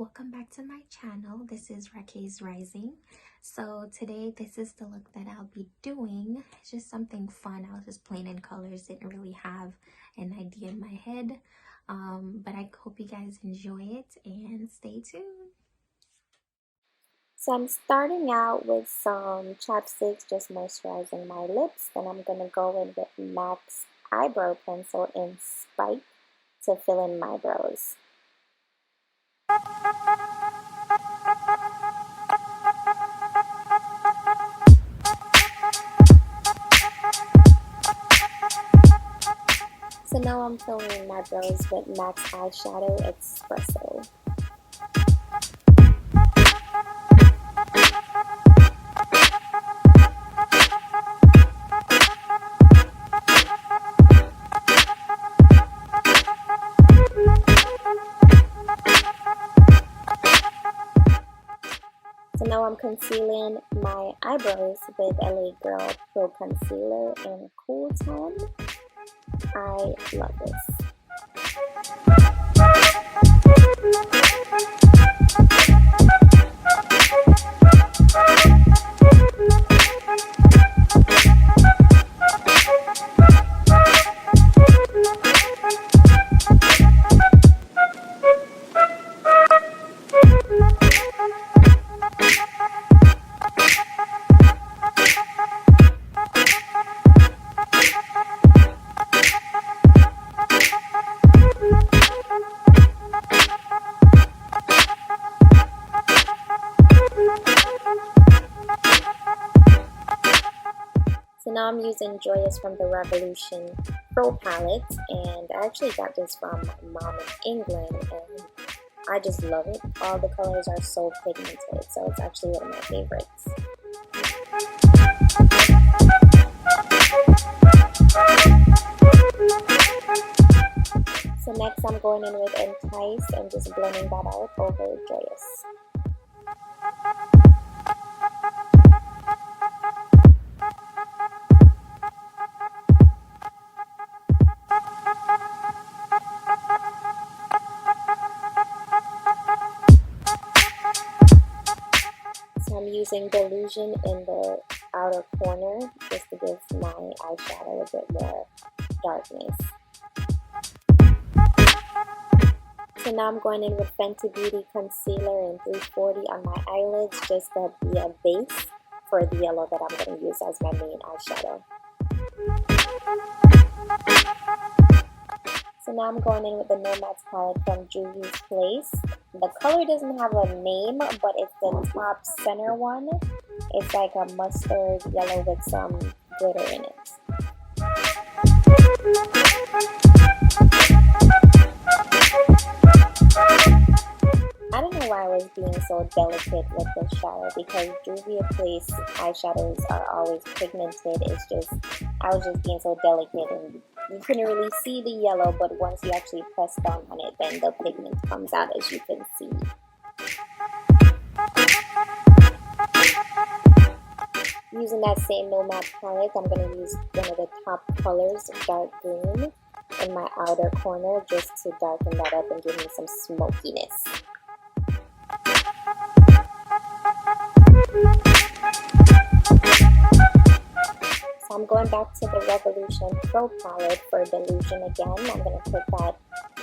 Welcome back to my channel. This is Raquel's Rising. So today this is the look that I'll be doing. It's just something fun. I was just playing in colors, didn't really have an idea in my head, but I hope you guys enjoy it and stay tuned. So I'm starting out with some chapsticks, just moisturizing my lips. Then I'm going to go in with MAC's eyebrow pencil in Spike to fill in my brows. So now I'm filling in my brows with MAC's eyeshadow Espresso. So now I'm concealing my eyebrows with LA Girl Pro Concealer in Cool Tone. I love this. So now I'm using Joyous from the Revolution Pro palette, and I actually got this from my mom in England, and I just love it. All the colors are so pigmented, so it's actually one of my favorites. So next I'm going in with Enticed and just blending that out over Joyous. So I'm using Delusion in the outer corner just to give my eyeshadow a bit more darkness. So now I'm going in with Fenty Beauty Concealer in 340 on my eyelids just to be a base for the yellow that I'm going to use as my main eyeshadow. So now I'm going in with the Nomad palette from juvia'splace. The color doesn't have a name, but it's the top center one. It's like a mustard yellow with some glitter in it. I don't know why I was being so delicate with this shadow, because juviaplace eyeshadows are always pigmented. It's just, I was just being so delicate, and you couldn't really see the yellow, but once you actually press down on it, then the pigment comes out, as you can see. Using that same Nomad palette, I'm going to use one of the top colors, dark green, in my outer corner just to darken that up and give me some smokiness. So I'm going back to the Revolution Pro palette for Delusion again. I'm going to put that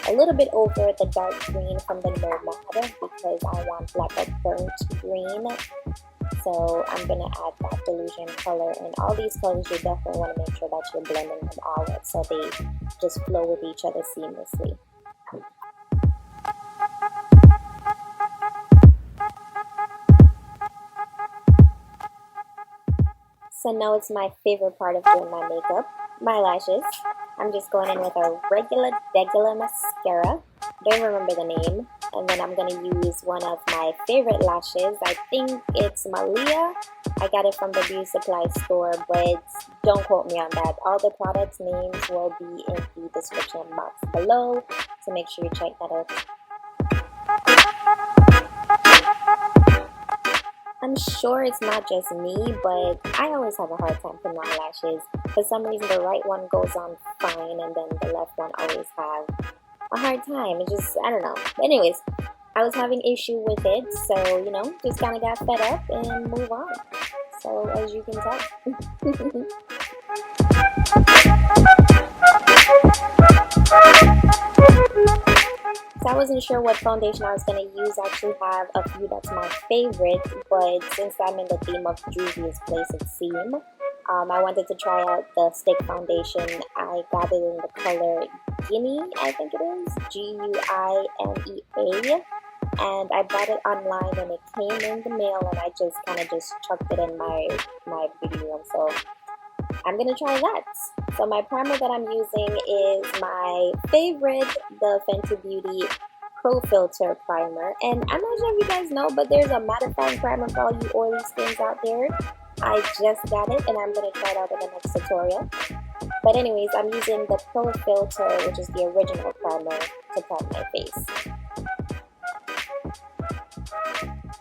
a little bit over the dark green from the Nomad because I want like a burnt green. So I'm going to add that Delusion color, and all these colors you definitely want to make sure that you're blending them all up so they just flow with each other seamlessly. So now it's my favorite part of doing my makeup, my lashes. I'm just going in with a regular mascara. Don't remember the name. And then I'm going to use one of my favorite lashes. I think it's Malia. I got it from the beauty supply store, but don't quote me on that. All the products names will be in the description box below, so make sure you check that out. I'm sure it's not just me, but I always have a hard time putting on lashes. For some reason, the right one goes on fine, and then the left one always have a hard time. It just, I don't know. But anyways, I was having issue with it, so you know, just kind of got fed up and move on. So as you can tell. So I wasn't sure what foundation I was going to use. I actually have a few that's my favorite, but since I'm in the theme of juvia'splace, it seemed, I wanted to try out the stick foundation. I got it in the color Guinea, I think it is, Guinea, and I bought it online and it came in the mail, and I just kind of chucked it in my beauty room. So I'm gonna try that. So my primer that I'm using is my favorite, the Fenty Beauty Pro'filter primer. And I'm not sure if you guys know, but there's a mattifying primer for all you oily skins out there. I just got it and I'm gonna try it out in the next tutorial. But anyways, I'm using the Pro'filter, which is the original primer, to prime my face.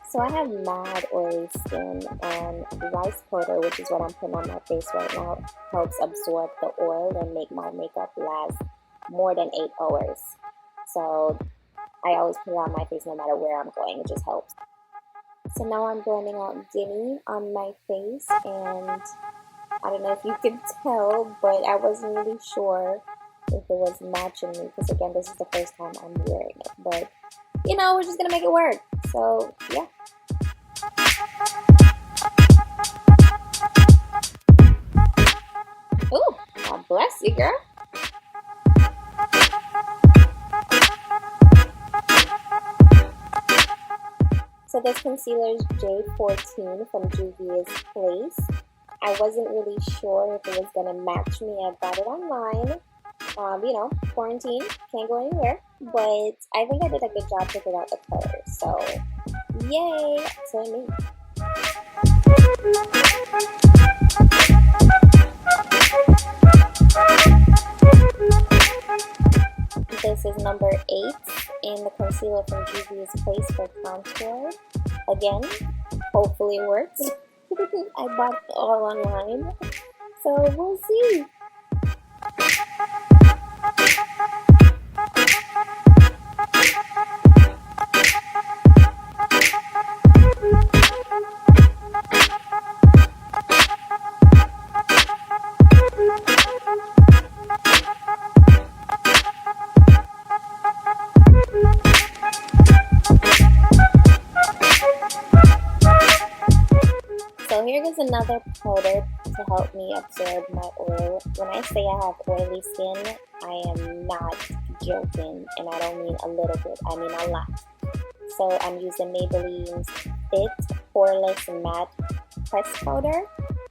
So I have mad oily skin, and rice powder, which is what I'm putting on my face right now, helps absorb the oil and make my makeup last more than 8 hours. So I always put it on my face no matter where I'm going. It just helps. So now I'm blending out Guinea on my face, and I don't know if you can tell, but I wasn't really sure if it was matching me, because again, this is the first time I'm wearing it. But you know, we're just gonna make it work. So yeah. Ooh, God bless you, girl. So this concealer is J14 from juvia'splace. I wasn't really sure if it was gonna match me. I got it online. You know, quarantine, can't go anywhere. But I think I did a good job figuring out the colors. So, yay to me. This is number 8 in the concealer from juvia'splace for contour. Again, hopefully it works. I bought it all online, so we'll see. So here is another powder to help me absorb my oil. When I say I have oily skin, I am not joking, and I don't mean a little bit, I mean a lot. So I'm using Maybelline's Fit Poreless Matte Press Powder,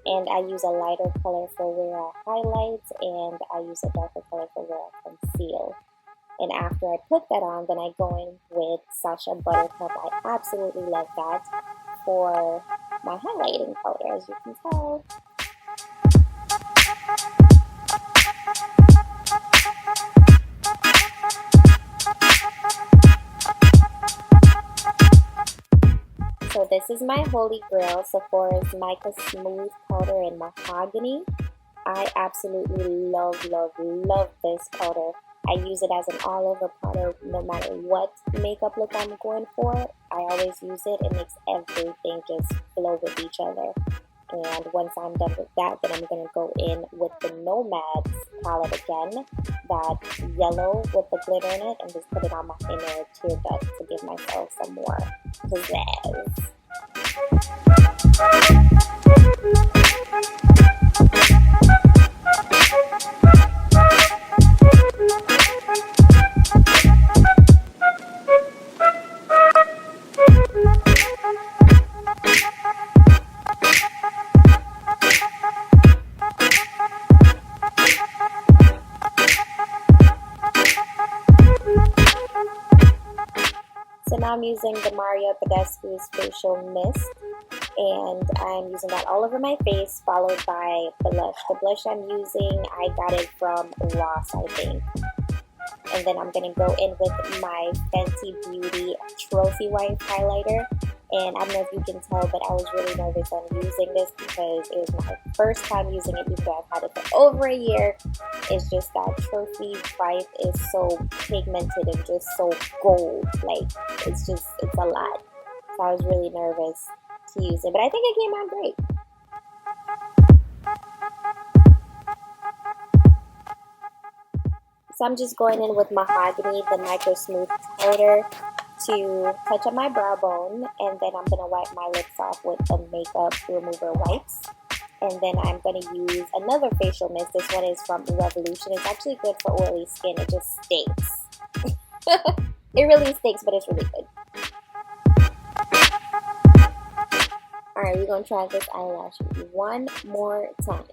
and I use a lighter color for where I highlight, and I use a darker color for where I conceal. And after I put that on, then I go in with Sacha Buttercup. I absolutely love that for my highlighting powder, as you can tell. So this is my holy grail, Sephora's Microsmooth powder in Mahogany. I absolutely love this powder. I use it as an all-over powder no matter what makeup look I'm going for. I always use it. It makes everything just flow with each other. And once I'm done with that, then I'm going to go in with the Nomad palette again. That yellow with the glitter in it, and just put it on my inner tear duct to give myself some more pizzazz. So now I'm using the Badescu's facial mist, and I'm using that all over my face, followed by blush. The blush I'm using, I got it from Ross, I think. And then I'm going to go in with my Fenty Beauty Trophy Wife highlighter, And I don't know if you can tell, but I was really nervous on using this because it was my first time using it, even though I've had it for over a year. It's just that trophy vibe is so pigmented and just so gold. Like, it's a lot. So I was really nervous to use it, but I think it came out great. So I'm just going in with Mahogany, the Microsmooth powder, to touch up my brow bone, and then I'm going to wipe my lips off with the makeup remover wipes. And then I'm going to use another facial mist. This one is from Revolution. It's actually good for oily skin. It just stinks. It really stinks, but it's really good. Alright, we're going to try this eyelash one more time.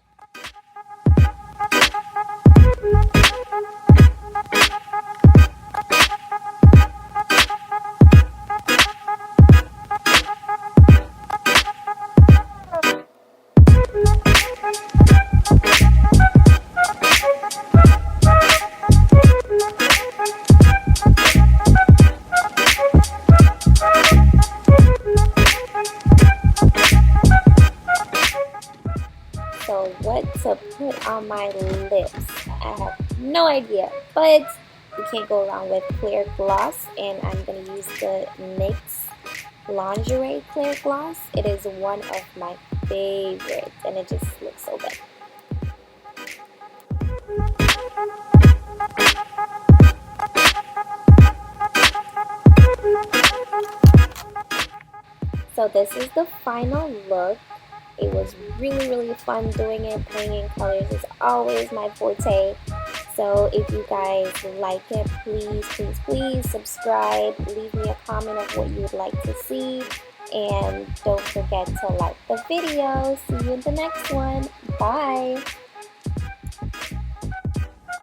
So what to put on my lips, I have no idea, but you can't go wrong with clear gloss, and I'm going to use the NYX Lingerie Clear Gloss. It is one of my favorites, and it just looks so good. So this is the final look. It was really fun doing it. Playing in colors is always my forte. So if you guys like it, please subscribe. Leave me a comment of what you would like to see. And don't forget to like the video. See you in the next one. Bye.